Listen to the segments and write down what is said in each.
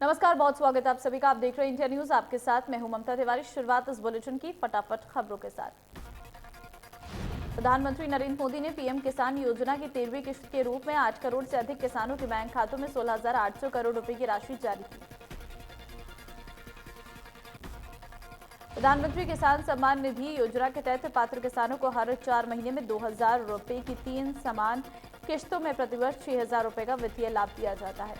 नमस्कार, बहुत स्वागत है आप सभी का। आप देख रहे हैं इंडिया न्यूज। आपके साथ मैं हूं ममता तिवारी। शुरुआत इस बुलेटिन की फटाफट खबरों के साथ। प्रधानमंत्री नरेंद्र मोदी ने पीएम किसान योजना की 13वीं किश्त के रूप में 8 करोड़ से अधिक किसानों के बैंक खातों में 16,800 करोड़ रुपए की राशि जारी की। प्रधानमंत्री किसान सम्मान निधि योजना के तहत पात्र किसानों को हर 4 महीने में 2,000 रुपए की 3 समान किश्तों में प्रतिवर्ष 6,000 रुपए का वित्तीय लाभ दिया जाता है।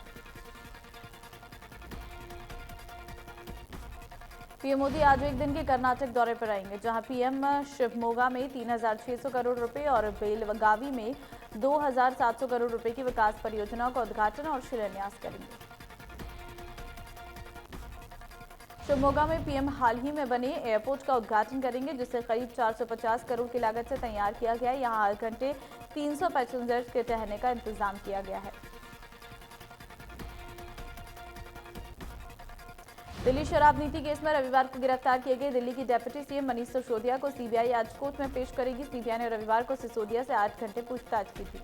पीएम मोदी आज एक दिन के कर्नाटक दौरे पर आएंगे, जहां पीएम शिवमोगा में 3,600 करोड़ रुपए और बेलगावी में 2,700 करोड़ रुपए की विकास परियोजनाओं का उद्घाटन और शिलान्यास करेंगे। शिवमोगा में पीएम हाल ही में बने एयरपोर्ट का उद्घाटन करेंगे, जिसे करीब 450 करोड़ की लागत से तैयार किया गया है। यहां हर घंटे 300 पैसेंजर्स के ठहरने का इंतजाम किया गया है। दिल्ली शराब नीति केस में रविवार को गिरफ्तार किए गए दिल्ली की डिप्टी सीएम मनीष सिसोदिया को सीबीआई आज कोर्ट में पेश करेगी। सीबीआई ने रविवार को सिसोदिया से 8 घंटे पूछताछ की थी।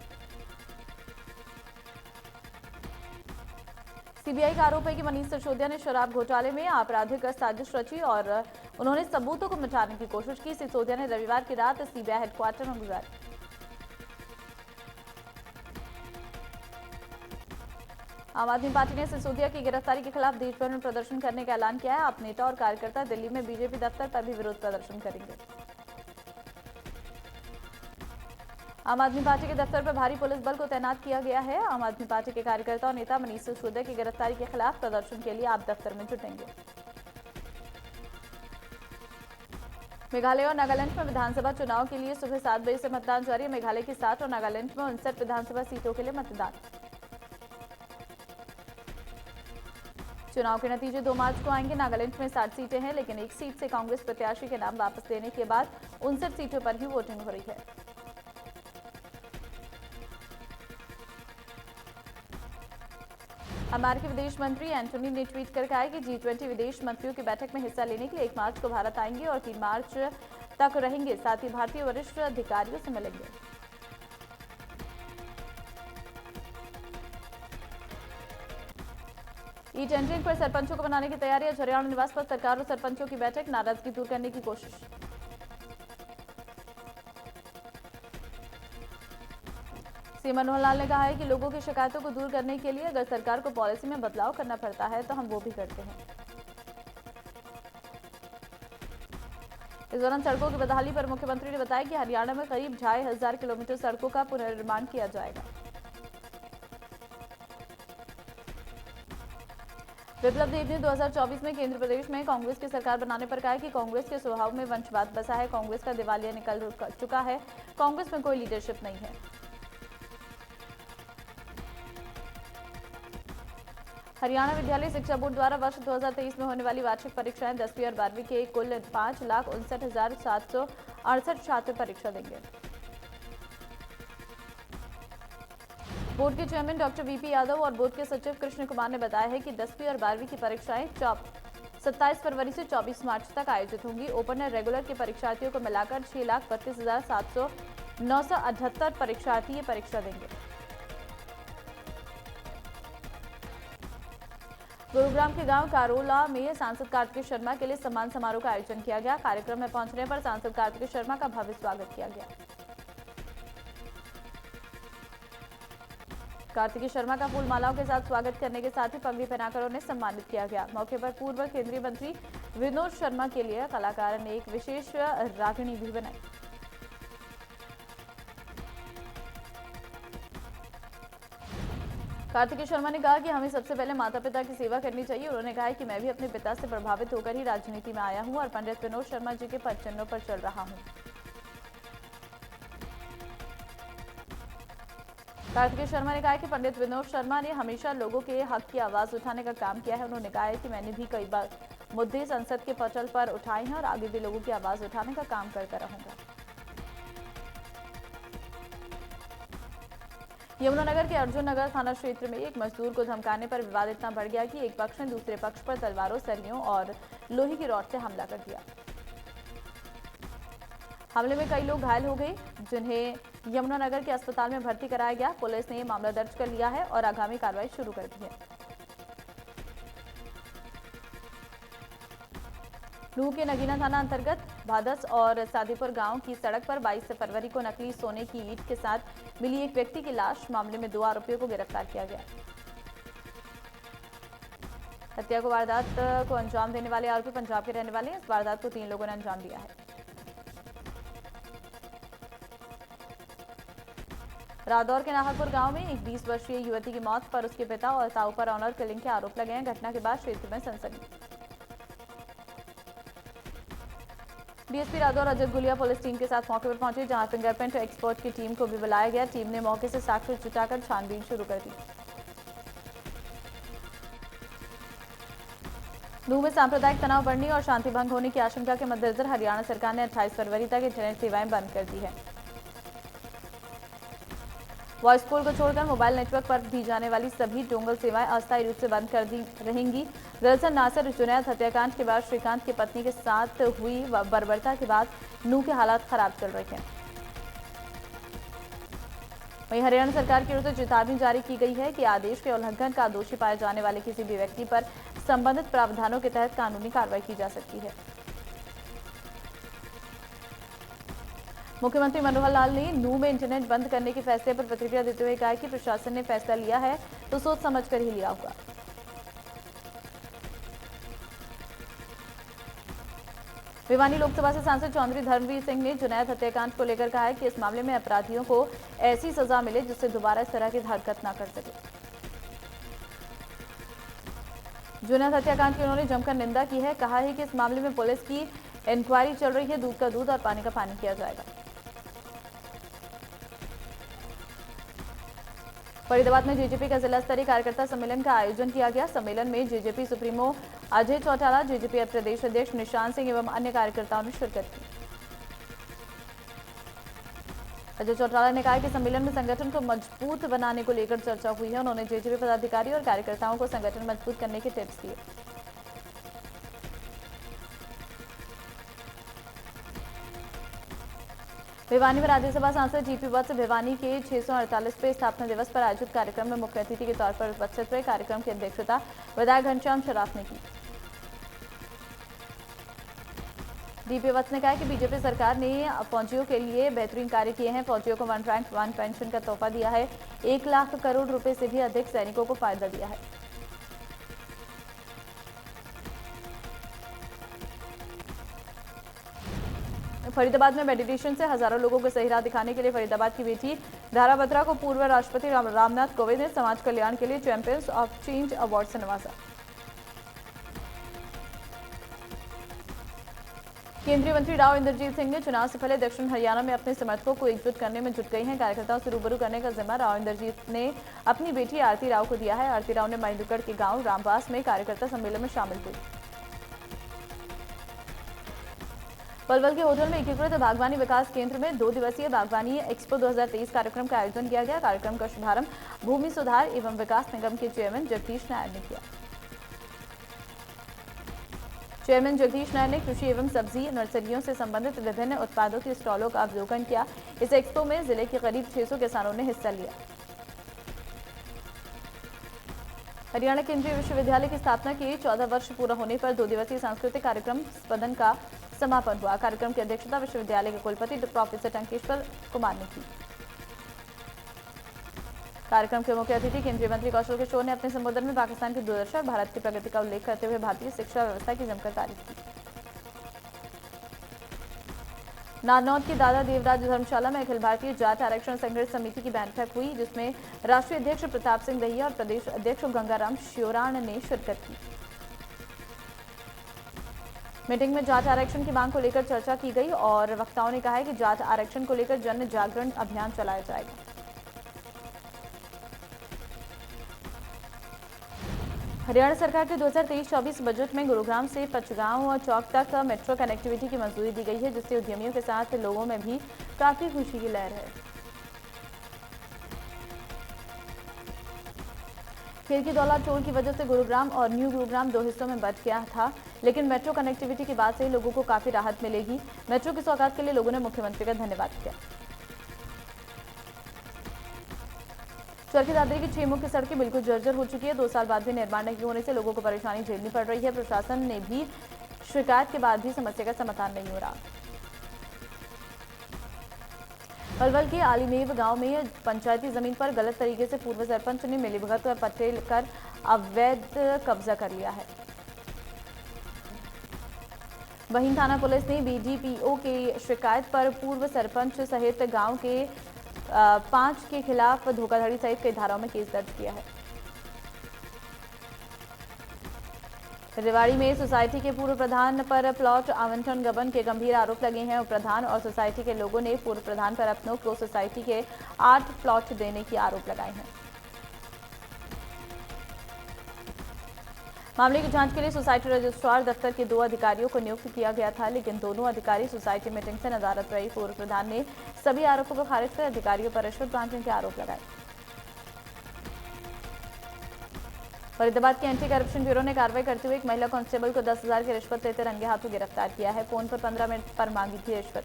सीबीआई का आरोप है कि मनीष सिसोदिया ने शराब घोटाले में आपराधिक साजिश रची और उन्होंने सबूतों को मिटाने की कोशिश की। सिसोदिया ने रविवार की रात सीबीआई हेडक्वार्टर में गुजारी। आम आदमी पार्टी ने सिसोदिया की गिरफ्तारी के खिलाफ देश भर में प्रदर्शन करने का ऐलान किया है। आप नेता और कार्यकर्ता दिल्ली में बीजेपी दफ्तर पर भी विरोध प्रदर्शन करेंगे। आम आदमी पार्टी के दफ्तर पर भारी पुलिस बल को तैनात किया गया है। आम आदमी पार्टी के कार्यकर्ता और नेता मनीष सिसोदिया की गिरफ्तारी के खिलाफ प्रदर्शन के लिए आप दफ्तर में जुटेंगे। मेघालय और नागालैंड में विधानसभा चुनाव के लिए सुबह 7 बजे से मतदान जारी है। मेघालय की 60 और नागालैंड में 59 विधानसभा सीटों के लिए मतदान। चुनाव के नतीजे 2 मार्च को आएंगे। नागालैंड में 60 सीटें हैं, लेकिन एक सीट से कांग्रेस प्रत्याशी के नाम वापस लेने के बाद 59 सीटों पर ही वोटिंग हो रही है। अमेरिकी विदेश मंत्री एंटोनी ने ट्वीट कर कहा है कि G20 विदेश मंत्रियों की बैठक में हिस्सा लेने के लिए 1 मार्च को भारत आएंगे और 3 मार्च तक रहेंगे। साथ ही भारतीय वरिष्ठ अधिकारियों से मिलेंगे। ई टेंडरिंग पर सरपंचों को बनाने की तैयारी। हरियाणा निवास पर सरकार और सरपंचों की बैठक, नाराजगी दूर करने की कोशिश। सीएम मनोहर लाल ने कहा है कि लोगों की शिकायतों को दूर करने के लिए अगर सरकार को पॉलिसी में बदलाव करना पड़ता है तो हम वो भी करते हैं। इस दौरान सड़कों की बदहाली पर मुख्यमंत्री ने बताया कि हरियाणा में करीब 2,500 किलोमीटर सड़कों का पुनर्निर्माण किया जाएगा। विप्लव देव ने 2024 में केंद्र प्रदेश में कांग्रेस की सरकार बनाने पर कहा है कि कांग्रेस के स्वभाव में वंशवाद बसा है। कांग्रेस का दिवालिया निकल चुका है। कांग्रेस में कोई लीडरशिप नहीं है। हरियाणा विद्यालय शिक्षा बोर्ड द्वारा वर्ष 2023 में होने वाली वार्षिक परीक्षाएं 10वीं और 12वीं के कुल 5,59,768 छात्र परीक्षा देंगे। बोर्ड के चेयरमैन डॉक्टर वीपी यादव और बोर्ड के सचिव कृष्ण कुमार ने बताया है कि 10वीं और 12वीं की परीक्षाएं 27 फरवरी से 24 मार्च तक आयोजित होंगी। ओपन और रेगुलर के परीक्षार्थियों को मिलाकर 6,32,978 परीक्षार्थी ये परीक्षा देंगे। गुरुग्राम के गांव कारोला में सांसद कार्तिकेय शर्मा के लिए सम्मान समारोह का आयोजन किया गया। कार्यक्रम में पहुंचने पर सांसद कार्तिकेय शर्मा का भव्य स्वागत किया गया। कार्तिकेय शर्मा का फूल मालाओं के साथ स्वागत करने के साथ ही पगड़ी पहनाकर उन्हें सम्मानित किया गया। मौके पर पूर्व केंद्रीय मंत्री विनोद शर्मा के लिए कलाकार ने एक विशेष रागिणी भी बनाई। कार्तिकेय शर्मा ने कहा कि हमें सबसे पहले माता पिता की सेवा करनी चाहिए। उन्होंने कहा कि मैं भी अपने पिता से प्रभावित होकर ही राजनीति में आया हूं और पंडित विनोद शर्मा जी के पद चिन्हों पर चल रहा हूं। कार्तिकेय शर्मा ने कहा कि पंडित विनोद शर्मा ने हमेशा लोगों के हक की आवाज उठाने का काम किया है। उन्होंने कहा है कि मैंने भी कई बार मुद्दे संसद के पटल पर उठाए हैं और आगे भी लोगों की आवाज उठाने का काम करता रहूंगा। यमुनानगर के अर्जुन नगर थाना क्षेत्र में एक मजदूर को धमकाने पर विवाद इतना बढ़ गया कि एक पक्ष ने दूसरे पक्ष पर तलवारों, सरियों और लोहे की रॉड से हमला कर दिया। हमले में कई लोग घायल हो गए, जिन्हें यमुनानगर के अस्पताल में भर्ती कराया गया। पुलिस ने मामला दर्ज कर लिया है और आगामी कार्रवाई शुरू कर दी है। नूह के नगीना थाना अंतर्गत भादस और सादीपुर गांव की सड़क पर 22 फरवरी को नकली सोने की ईंट के साथ मिली एक व्यक्ति की लाश। मामले में 2 आरोपियों को गिरफ्तार किया गया। हत्या को वारदात को अंजाम देने वाले आरोपी पंजाब के रहने वाले हैं। इस वारदात को 3 लोगों ने अंजाम दिया है। रादौर के नाहरपुर गांव में एक 20 वर्षीय युवती की मौत पर उसके पिता और ताऊ पर ऑनर किलिंग के आरोप लगे हैं। घटना के बाद क्षेत्र में सनसनी। DSP Radaur Ajay Gulia police team के साथ मौके पर पहुंचे, जहां फिंगरप्रिंट एक्सपर्ट की टीम को भी बुलाया गया। टीम ने मौके से साक्ष्य जुटाकर छानबीन शुरू कर दी। नूह में सांप्रदायिक तनाव बढ़ने और शांति भंग होने की आशंका के मद्देनजर हरियाणा सरकार ने 28 फरवरी तक इंटरनेट सेवाएं बंद कर दी है। वॉइस कॉल को छोड़कर मोबाइल नेटवर्क पर दी जाने वाली सभी डोंगल सेवाएं अस्थायी रूप से बंद कर दी रहेंगी। दरअसल नासिर जुनैद हत्याकांड के बाद श्रीकांत के पत्नी के साथ हुई बर्बरता के बाद नूह के हालात खराब चल रहे हैं। वहीं हरियाणा सरकार की ओर से चेतावनी जारी की गई है कि आदेश के उल्लंघन का दोषी पाए जाने वाले किसी भी व्यक्ति पर संबंधित प्रावधानों के तहत कानूनी कार्रवाई की जा सकती है। मुख्यमंत्री मनोहर लाल ने नूह में इंटरनेट बंद करने के फैसले पर प्रतिक्रिया देते हुए कहा कि प्रशासन ने फैसला लिया है तो सोच समझकर ही लिया होगा। भिवानी लोकसभा से सांसद चौधरी धर्मवीर सिंह ने जुनैद हत्याकांड को लेकर कहा है कि इस मामले में अपराधियों को ऐसी सजा मिले जिससे दोबारा इस तरह की हरकत न कर सके। जुनैद हत्याकांड की उन्होंने जमकर निंदा की है। कहा है कि इस मामले में पुलिस की इंक्वायरी चल रही है। दूध का दूध और पानी का पानी किया जाएगा। फरीदाबाद में जेजेपी का जिला स्तरीय कार्यकर्ता सम्मेलन का आयोजन किया गया। सम्मेलन में JJP supremo Ajay Chautala, JJP प्रदेश अध्यक्ष निशांत सिंह एवं अन्य कार्यकर्ताओं ने शिरकत की। अजय चौटाला ने कहा कि सम्मेलन में संगठन को मजबूत बनाने को लेकर चर्चा हुई है। उन्होंने जेजेपी पदाधिकारी और कार्यकर्ताओं को संगठन मजबूत करने के टिप्स दिए। भिवानी में राज्यसभा सांसद जीपी वत्स भिवानी के 648वें स्थापना दिवस पर आयोजित कार्यक्रम में मुख्य अतिथि के तौर पर उपस्थित हुए। कार्यक्रम की अध्यक्षता विधायक घनश्याम शराफ ने की। जीपी वत्स ने कहा कि बीजेपी सरकार ने फौजियों के लिए बेहतरीन कार्य किए हैं। फौजियों को 1 रैंक 1 पेंशन का तोहफा दिया है। 1 लाख करोड़ रुपए से भी अधिक सैनिकों को फायदा दिया है। फरीदाबाद में मेडिटेशन से हजारों लोगों को सही राह दिखाने के लिए फरीदाबाद की बेटी धारा बत्रा को पूर्व राष्ट्रपति रामनाथ कोविंद ने समाज कल्याण के लिए चैंपियंस ऑफ चेंज अवार्ड से नवाजा। केंद्रीय मंत्री राव इंद्रजीत सिंह ने चुनाव से पहले दक्षिण हरियाणा में अपने समर्थकों को एकजुट करने में जुट गई हैं। कार्यकर्ताओं से रूबरू करने का जिम्मा राव इंद्रजीत ने अपनी बेटी आरती राव को दिया है। आरती राव ने मणिदुगढ़ के गांव रामबास में कार्यकर्ता सम्मेलन में शामिल हुई। पलवल के होटल में एकीकृत बागवानी विकास केंद्र में 2 दिवसीय बागवानी एक्सपो 2023 कार्यक्रम का आयोजन किया गया। कार्यक्रम का शुभारंभ भूमि सुधार एवं विकास निगम के चेयरमैन जगदीश नायर ने किया। चेयरमैन जगदीश नायर ने कृषि एवं सब्जी नर्सरियों से संबंधित विभिन्न उत्पादों के स्टॉलों का अवलोकन किया। इस एक्सपो में जिले के करीब 600 किसानों ने हिस्सा लिया। हरियाणा केंद्रीय विश्वविद्यालय की स्थापना के 14 वर्ष पूरा होने पर 2 दिवसीय सांस्कृतिक कार्यक्रम स्पंदन का समापन हुआ। कार्यक्रम की अध्यक्षता विश्वविद्यालय के कुलपति प्रोफेसर टंकेश्वर कुमार ने की। कार्यक्रम के मुख्य अतिथि केंद्रीय मंत्री कौशल किशोर ने अपने संबोधन में पाकिस्तान की दुर्दशा और भारत की प्रगति का उल्लेख करते हुए भारतीय शिक्षा व्यवस्था की जमकर तारीफ की। नारनौल की दादा देवराज धर्मशाला में अखिल भारतीय जाट आरक्षण संघर्ष समिति की बैठक हुई, जिसमें राष्ट्रीय अध्यक्ष प्रताप सिंह दहिया और प्रदेश अध्यक्ष गंगाराम श्योराण ने शिरकत की। मीटिंग में जाट आरक्षण की मांग को लेकर चर्चा की गई और वक्ताओं ने कहा है कि जाट आरक्षण को लेकर जन जागरण अभियान चलाया जाएगा। हरियाणा सरकार के 2023-24 बजट में गुरुग्राम से पचगांव और चौक तक मेट्रो कनेक्टिविटी की मंजूरी दी गई है, जिससे उद्यमियों के साथ लोगों में भी काफी खुशी की लहर है। खेल की दौलत टोल की वजह से गुरुग्राम और न्यू गुरुग्राम 2 हिस्सों में बंट गया था, लेकिन मेट्रो कनेक्टिविटी के बाद से लोगों को काफी राहत मिलेगी। मेट्रो की सौगात के लिए लोगों ने मुख्यमंत्री का धन्यवाद किया। चरखी दादरी की 6 मुख्य सड़कें बिल्कुल जर्जर हो चुकी है। 2 साल बाद भी निर्माण नहीं होने से लोगों को परेशानी झेलनी पड़ रही है। प्रशासन ने भी शिकायत के बाद भी समस्या का समाधान नहीं हो रहा। पलवल के आलीमेव गांव में पंचायती जमीन पर गलत तरीके से पूर्व सरपंच ने मिलीभगत कर पट्टे कर अवैध कब्जा कर लिया है। वहीं थाना पुलिस ने बीडीपीओ की शिकायत पर पूर्व सरपंच सहित गांव के 5 के खिलाफ धोखाधड़ी सहित कई धाराओं में केस दर्ज किया है। रेवाड़ी में सोसाइटी के पूर्व प्रधान पर प्लॉट आवंटन गबन के गंभीर आरोप लगे हैं। प्रधान और सोसाइटी के लोगों ने पूर्व प्रधान पर अपनों को सोसाइटी के 8 प्लॉट देने की आरोप लगाए हैं। मामले की जांच के लिए सोसाइटी रजिस्ट्रार दफ्तर के 2 अधिकारियों को नियुक्त किया गया था, लेकिन दोनों अधिकारी सोसाइटी मीटिंग से नदारद रही। पूर्व प्रधान ने सभी आरोपों को खारिज कर अधिकारियों पर रिश्वत बांटने के आरोप लगाए। फरीदाबाद के एंटी करप्शन ब्यूरो ने कार्रवाई करते हुए एक महिला कांस्टेबल को 10,000 की रिश्वत लेते रंगे हाथों गिरफ्तार किया है। फोन पर 15 मिनट पर मांगी थी रिश्वत।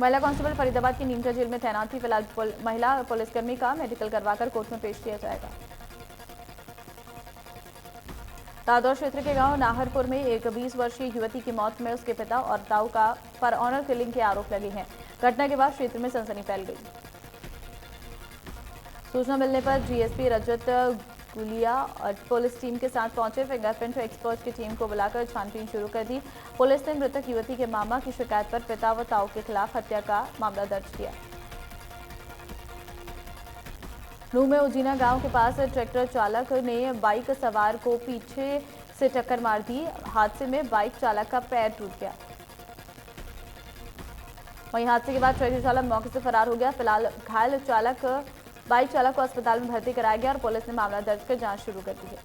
महिला कांस्टेबल फरीदाबाद की नीमचा जेल में तैनात थी। फिलहाल महिला पुलिसकर्मी का मेडिकल करवाकर कोर्ट में पेश किया जाएगा। तादौर क्षेत्र के गांव नाहरपुर में एक 20 वर्षीय युवती की मौत में उसके पिता और ताऊ का पर ऑनर किलिंग के आरोप लगे हैं। घटना के बाद क्षेत्र में सनसनी फैल गई। सूचना मिलने पर जीएसपी रजत गुलिया और पुलिस टीम के साथ पहुंचे। फिंगरप्रिंट एक्सपर्ट की टीम को बुलाकर छानबीन शुरू कर दी। पुलिस ने मृतक युवती के मामा की शिकायत पर पिता व ताऊ के खिलाफ हत्या का मामला दर्ज किया। नूह में उजीना गांव के पास ट्रैक्टर चालक ने बाइक सवार को पीछे से टक्कर मार दी। हादसे में बाइक चालक का पैर टूट गया। वहीं हादसे के बाद ट्रैक्टर चालक मौके से फरार हो गया। फिलहाल घायल बाइक चालक को अस्पताल में भर्ती कराया गया और पुलिस ने मामला दर्ज कर जांच शुरू कर दी है।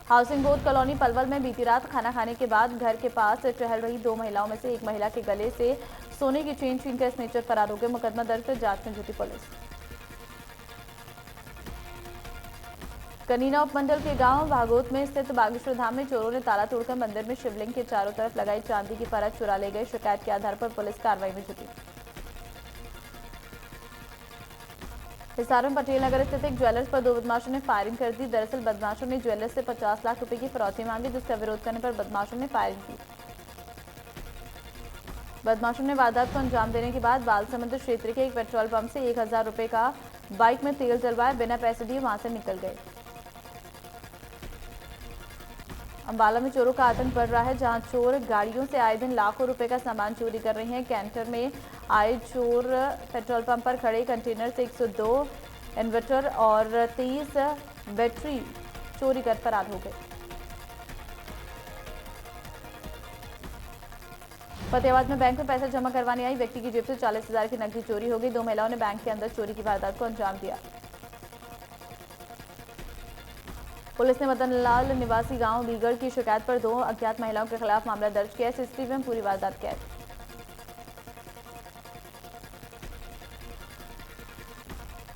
हाउसिंग बोर्ड कॉलोनी पलवल में बीती रात खाना खाने के बाद घर के पास टहल रही 2 महिलाओं में से एक महिला के गले से सोने की चेन छीनकर स्नेचर फरार हो गए। मुकदमा दर्ज कर जांच में जुटी पुलिस। कनीना उपमंडल के गांव भागोत में स्थित बागेश्वर धाम में चोरों ने ताला तोड़कर मंदिर में शिवलिंग के चारों तरफ लगाई चांदी की परत चुरा ले गए। शिकायत के आधार पर पुलिस कार्रवाई में जुटी। हिसार में पटेल नगर स्थित एक ज्वेलर्स पर 2 बदमाशों ने फायरिंग कर दी। दरअसल बदमाशों ने ज्वेलर्स से 50 लाख रुपए की फिरौती मांगी, जिसका विरोध करने पर बदमाशों ने फायरिंग की। बदमाशों ने वारदात को अंजाम देने के बाद बालसमुंद क्षेत्र के एक पेट्रोल पंप से 1,000 रुपए का बाइक में तेल डलवाया, बिना पैसे दिए वहां से निकल गए। अंबाला में चोरों का आतंक बढ़ रहा है, जहां चोर गाड़ियों से आए दिन लाखों रुपए का सामान चोरी कर रहे हैं। कैंटर में आए चोर पेट्रोल पंप पर खड़े कंटेनर से 102 इन्वर्टर और 23 बैटरी चोरी कर फरार हो गए। फतेहाबाद में बैंक में पैसा जमा करवाने आई व्यक्ति की जेब से 40,000 की नकदी चोरी हो गई। 2 महिलाओं ने बैंक के अंदर चोरी की वारदात को अंजाम दिया। पुलिस ने मदन लाल निवासी गांव बीगड़ की शिकायत पर 2 अज्ञात महिलाओं के खिलाफ मामला दर्ज किया। सीसीटीवी में पूरी वारदात कैद।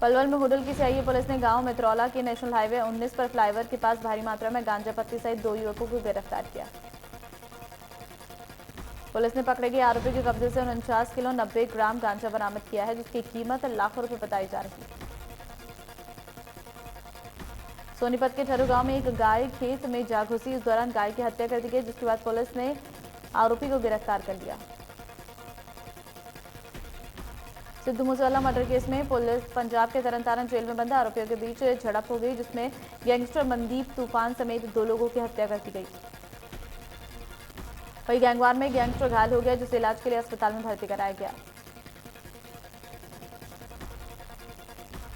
पलवल में हुडल की सीआईए पुलिस ने गांव मित्रौला के नेशनल हाईवे 19 पर फ्लाईओवर के पास भारी मात्रा में गांजा पत्ती सहित 2 युवकों को गिरफ्तार किया। पुलिस ने पकड़े गए आरोपी के कब्जे से 49 किलो 90 ग्राम गांजा बरामद किया है, जिसकी कीमत लाखों रुपए बताई जा रही है। सोनीपत के ठरू गांव में एक गाय खेत में जा घुसी। इस दौरान गाय की हत्या कर दी गई, जिसके बाद पुलिस ने आरोपी को गिरफ्तार कर लिया। सिद्धू मूसेवाला मर्डर केस में पुलिस पंजाब के तरनतारन जेल में बंद आरोपियों के बीच झड़प हो गई, जिसमें गैंगस्टर मनदीप तूफान समेत 2 लोगों की हत्या कर दी गई। वहीं गैंगवार में गैंगस्टर घायल हो गया, जिसे इलाज के लिए अस्पताल में भर्ती कराया गया।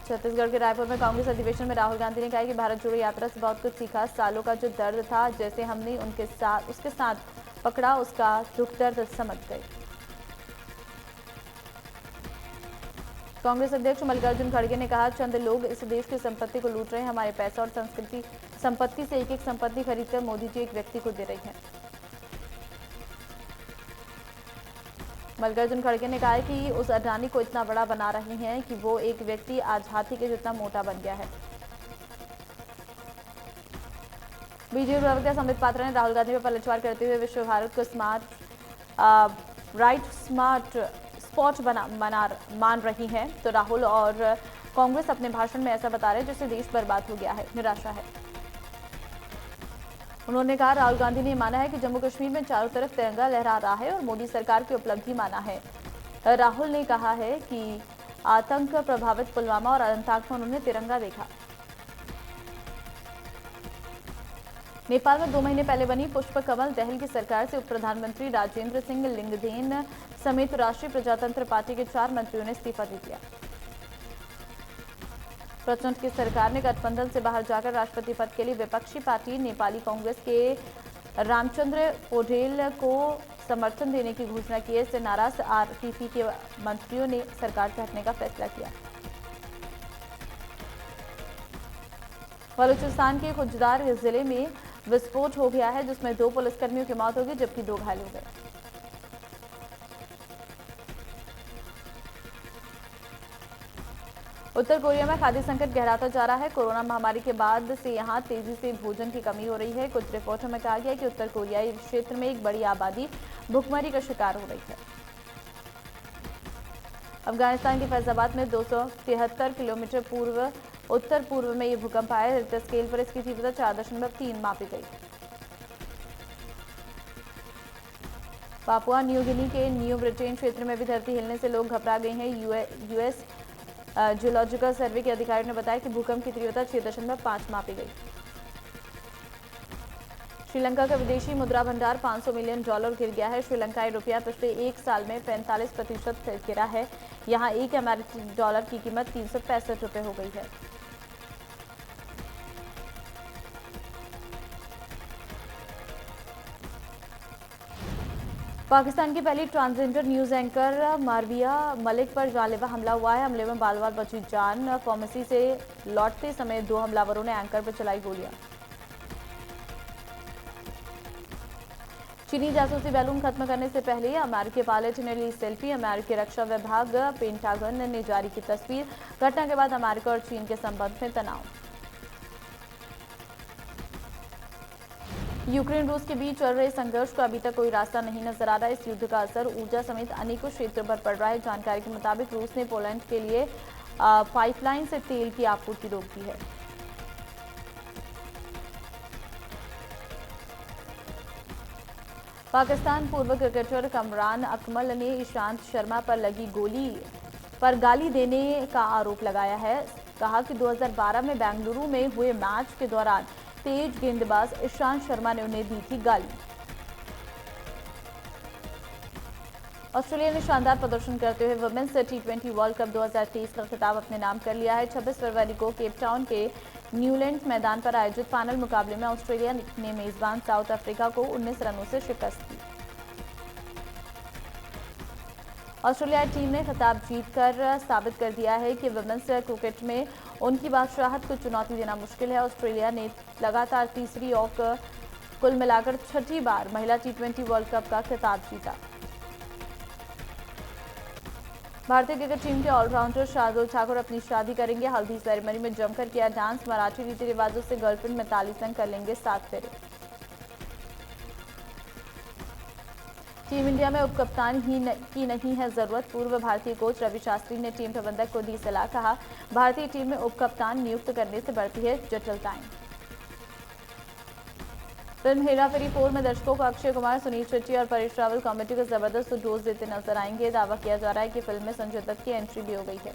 छत्तीसगढ़ के रायपुर में कांग्रेस अधिवेशन में राहुल गांधी ने कहा कि भारत जोड़ो यात्रा से बहुत कुछ सीखा। सालों का जो दर्द था, जैसे हमने उसके साथ पकड़ा, उसका दुख दर्द समझ गए। कांग्रेस अध्यक्ष मल्लिकार्जुन खड़गे ने कहा, चंद लोग इस देश की संपत्ति को लूट रहे हैं। हमारे पैसा और संस्कृति संपत्ति से एक संपत्ति खरीदकर मोदी जी एक व्यक्ति को दे रही हैं। मल्लिकार्जुन खड़गे ने कहा है कि उस अडानी को इतना बड़ा बना रहे हैं कि वो एक व्यक्ति आज हाथी के जितना मोटा बन गया है। बीजेपी प्रवक्ता संबित पात्रा ने राहुल गांधी पर पलटवार करते हुए विश्व भारत को स्मार्ट स्पॉट मान रही हैं, तो राहुल और कांग्रेस अपने भाषण में ऐसा बता रहे हैं जिससे देश बर्बाद हो गया है, निराशा है। उन्होंने कहा राहुल गांधी ने माना है कि जम्मू कश्मीर में चारों तरफ तिरंगा लहरा रहा है और मोदी सरकार की उपलब्धि माना है। राहुल ने कहा है कि आतंक प्रभावित पुलवामा और अनंतनाग में उन्होंने तिरंगा देखा। नेपाल में 2 महीने पहले बनी पुष्प कमल दहल की सरकार से उप प्रधानमंत्री राजेंद्र सिंह लिंगदेन समेत राष्ट्रीय प्रजातंत्र पार्टी के 4 मंत्रियों ने इस्तीफा दे दिया। प्रचंड की सरकार ने गठबंधन से बाहर जाकर राष्ट्रपति पद के लिए विपक्षी पार्टी नेपाली कांग्रेस के रामचंद्र पौडेल को समर्थन देने की घोषणा की है। इससे नाराज आरपीपी के मंत्रियों ने सरकार से हटने का फैसला किया। बलूचिस्तान के खुजदार जिले में विस्फोट हो गया है जिसमें 2 पुलिसकर्मियों की मौत हो गई जबकि 2 घायल हो गए। उत्तर कोरिया में खाद्य संकट गहराता जा रहा है। कोरोना महामारी के बाद से यहां तेजी से भोजन की कमी हो रही है। कुछ रिपोर्टों में कहा गया है कि उत्तर कोरियाई क्षेत्र में एक बड़ी आबादी भूखमरी का शिकार हो रही है। अफगानिस्तान के फैजाबाद में 273 किलोमीटर उत्तर पूर्व में ये भूकंप आया। रिक्टर स्केल पर इसकी तीव्रता 4.3 मापी गई। पापुआ न्यू गिनी के न्यू ब्रिटेन क्षेत्र में भी धरती हिलने से लोग घबरा गए हैं। यूएस जियोलॉजिकल सर्वे के अधिकारियों ने बताया कि भूकंप की तीव्रता 6.5 मापी गई। श्रीलंका का विदेशी मुद्रा भंडार $500 मिलियन गिर गया है। श्रीलंकाई रुपया पिछले 1 साल में 45% गिरा है। यहां एक अमेरिकी डॉलर की कीमत 365 रुपये हो गई है। पाकिस्तान की पहली ट्रांसजेंडर न्यूज एंकर मारविया मलिक पर जानलेवा हमला हुआ है। हमले में बाल बाल बची जान। फार्मेसी से लौटते समय 2 हमलावरों ने एंकर पर चलाई गोलियां। चीनी जासूसी बैलून खत्म करने से पहले अमेरिकी पायलट ने ली सेल्फी। अमेरिकी रक्षा विभाग पेंटागन ने जारी की तस्वीर। घटना के बाद अमेरिका और चीन के संबंध में तनाव। यूक्रेन रूस के बीच चल रहे संघर्ष को अभी तक कोई रास्ता नहीं नजर आ रहा है। इस युद्ध का असर ऊर्जा समेत अनेकों क्षेत्रों पर पड़ रहा है। जानकारी के मुताबिक रूस ने पोलैंड के लिए पाइपलाइन से तेल की आपूर्ति रोक दी है। पाकिस्तान पूर्व क्रिकेटर कमरान अकमल ने ईशांत शर्मा पर लगी गोली पर गाली देने का आरोप लगाया है। कहा कि 2012 में बेंगलुरु में हुए मैच के दौरान तेज गेंदबाज ईशांत शर्मा ने उन्हें दी थी गाली। ऑस्ट्रेलिया ने शानदार प्रदर्शन करते हुए वुमेन्स T20 वर्ल्ड कप 2023 का खिताब अपने नाम कर लिया है। 26 फरवरी को केप टाउन के न्यूलैंड मैदान पर आयोजित फाइनल मुकाबले में ऑस्ट्रेलिया ने मेजबान साउथ अफ्रीका को 19 रनों से शिकस्त दी। ऑस्ट्रेलियाई टीम ने खिताब जीतकर साबित कर दिया है कि वुमेन्स क्रिकेट में उनकी बादशाहत को चुनौती देना मुश्किल है। ऑस्ट्रेलिया ने लगातार तीसरी और कुल मिलाकर 6ठी बार महिला T20 वर्ल्ड कप का खिताब जीता। भारतीय क्रिकेट टीम के ऑलराउंडर शार्दुल ठाकुर अपनी शादी करेंगे। हल्दी सेरेमनी में जमकर किया डांस। मराठी रीति रिवाजों से गर्लफ्रेंड मिताली संग कर लेंगे 7 फेरे। टीम इंडिया में उपकप्तान की नहीं है जरूरत। पूर्व भारतीय कोच रवि शास्त्री ने टीम प्रबंधक को दी सलाह। कहा भारतीय टीम में उपकप्तान नियुक्त करने से बढ़ती है जटिलताएं। फिल्म हेरा फेरी 4 में दर्शकों को अक्षय कुमार, सुनील शेट्टी और परेश रावल कॉमेडी को जबरदस्त डोज देते नजर आएंगे। दावा किया जा रहा है कि फिल्म में संजय दत्त की एंट्री भी हो गई है।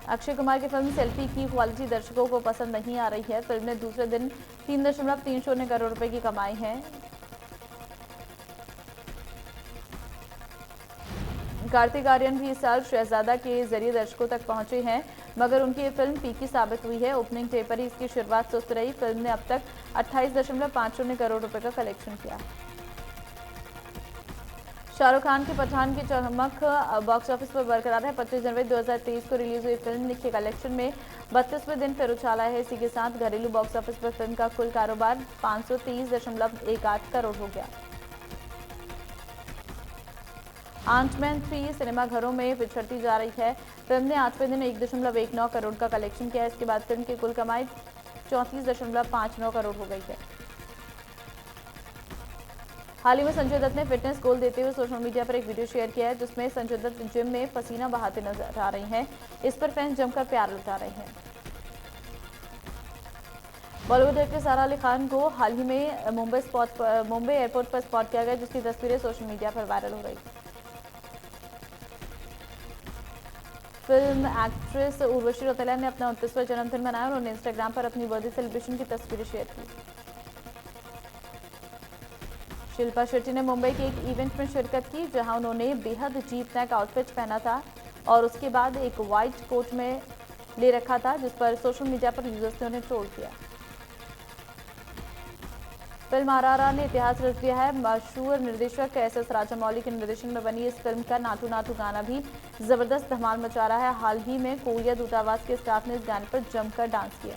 अक्षय कुमार की फिल्म सेल्फी की क्वालिटी दर्शकों को पसंद नहीं आ रही है। फिल्म ने दूसरे दिन 3.30 करोड़ रुपए की कमाई है। कार्तिक आर्यन भी इस साल शहजादा के जरिए दर्शकों तक पहुंचे हैं, मगर उनकी ये फिल्म फीकी साबित हुई है। ओपनिंग डे पर ही इसकी शुरुआत सुस्त रही। फिल्म ने अब तक 28.50 करोड़ रुपए का कलेक्शन किया। शाहरुख खान की पठान की चमक बॉक्स ऑफिस पर बरकरार है। 25 जनवरी 2023 को रिलीज हुई फिल्म के कलेक्शन में 32वें दिन फिर उछाला है। इसी के साथ घरेलू बॉक्स ऑफिस पर फिल्म का कुल कारोबार 530.18 करोड़ हो गया। आंटमैन 3 सिनेमाघरों में पिछड़ती जा रही है। फिल्म ने 8वें दिन 1.19 करोड़ का कलेक्शन किया। इसके बाद फिल्म की कुल कमाई 34.59 करोड़ हो गई है। हाल ही में संजय दत्त ने फिटनेस गोल देते हुए सोशल मीडिया पर एक वीडियो शेयर किया है जिसमें संजय दत्त जिम में पसीना बहाते नजर आ रहे हैं। इस पर फैंस जमकर प्यार लुटा रहे हैं। बॉलीवुड एक्ट्रेस सारा अली खान को हाल ही में मुंबई एयरपोर्ट पर स्पॉट किया गया, जिसकी तस्वीरें सोशल मीडिया पर वायरल हो रही। फिल्म एक्ट्रेस उर्वशी रौतेला ने अपना 29वां जन्मदिन मनाया। उन्होंने इंस्टाग्राम पर अपनी बर्थडे सेलिब्रेशन की तस्वीरें शेयर की। शिल्पा शेट्टी ने मुंबई के एक इवेंट में शिरकत की, जहां उन्होंने बेहद चीप नेक आउटफिट पहना था और उसके बाद एक व्हाइट कोट में ले रखा था, जिस पर सोशल मीडिया पर यूजर्स ने उन्हें ट्रोल किया। फिल्म आरआरआर ने इतिहास रच दिया है। मशहूर निर्देशक एस.एस. राजामौली के निर्देशन में बनी इस फिल्म का नाटू नाटू गाना भी जबरदस्त धमाल मचा रहा है। हाल ही में कोरिया दूतावास के स्टाफ ने इस गाने पर जमकर डांस किया।